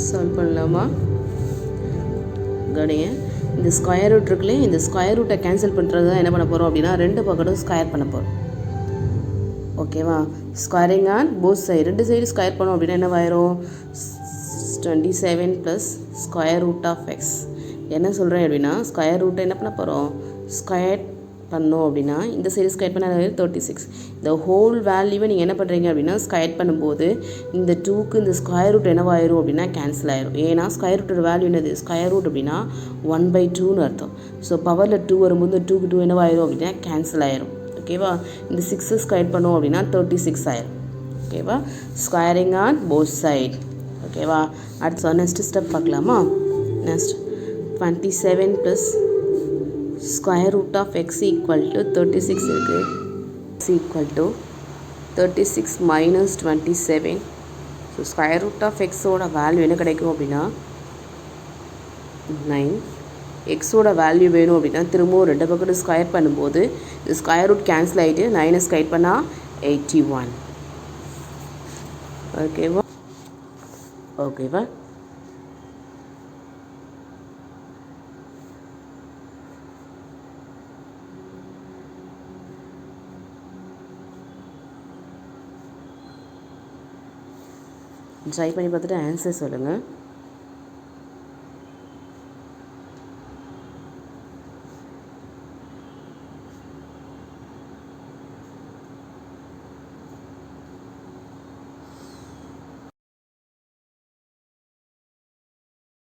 Solve பண்ணலாமா? கவனிங்க, இந்த ஸ்கொயர் ரூட் இருக்குல்லையே, இந்த ஸ்கொயர் ரூட்டை கேன்சல் பண்ணுறது தான் என்ன பண்ண போகிறோம் அப்படின்னா, ரெண்டு பக்கமும் ஸ்கொயர் பண்ண போகிறோம். ஓகேவா? ஸ்கொயரிங் ஆன் போத் சைடு, ரெண்டு சைடு ஸ்கொயர் பண்ணோம் அப்படின்னா என்னவாயிரும்? 27 plus square root of x. என்ன சொல்கிறேன் அப்படின்னா, ஸ்கொயர் ரூட்டை என்ன பண்ண போகிறோம்? ஸ்கொயர் பண்ணோம் அப்படின்னா இந்த சைடு ஸ்கொயர் பண்ண 36. இந்த ஹோல் வேல்யூவை நீங்கள் என்ன பண்ணுறீங்க அப்படின்னா, ஸ்கொயர் பண்ணும்போது இந்த 2க்கு இந்த ஸ்கொயர் ரூட் என்னவாயிரும் அப்படின்னா கேன்சல் ஆயிரும். ஏன்னா ஸ்கொயர் ரூட்டோட வேல்யூ என்னது? ஸ்கொயர் ரூட் அப்படின்னா 1/2ன்னு அர்த்தம். ஸோ பவரில் 2 வரும்போது 2க்கு 2 என்னவாயிரும் அப்படின்னா கேன்சல் ஆயிரும். ஓகேவா? இந்த 6 ஸ்கொயர் பண்ணோம் அப்படின்னா 36 ஆயிரும். ஓகேவா? Squaring on both side. ஓகேவா? அடுத்து நெக்ஸ்ட் ஸ்டெப் பார்க்கலாமா? Next 27 plus square root of x equal to 36 இருக்குது. X equal to 36 minus 27. So square root of எக்ஸோட வேல்யூ என்ன கிடைக்கும் அப்படின்னா 9. எக்ஸோட வேல்யூ வேணும் அப்படின்னா திரும்பவும் ரெண்டு பக்கத்து ஸ்கொயர் பண்ணும்போது இந்த ஸ்கொயர் ரூட் கேன்சல் ஆகிட்டு 9 ஸ்கொயர் பண்ணால் 81. ஓகேவா? ஓகேவா? ட்ரை பண்ணி பார்த்துட்டு ஆன்சர் சொல்லுங்கள்.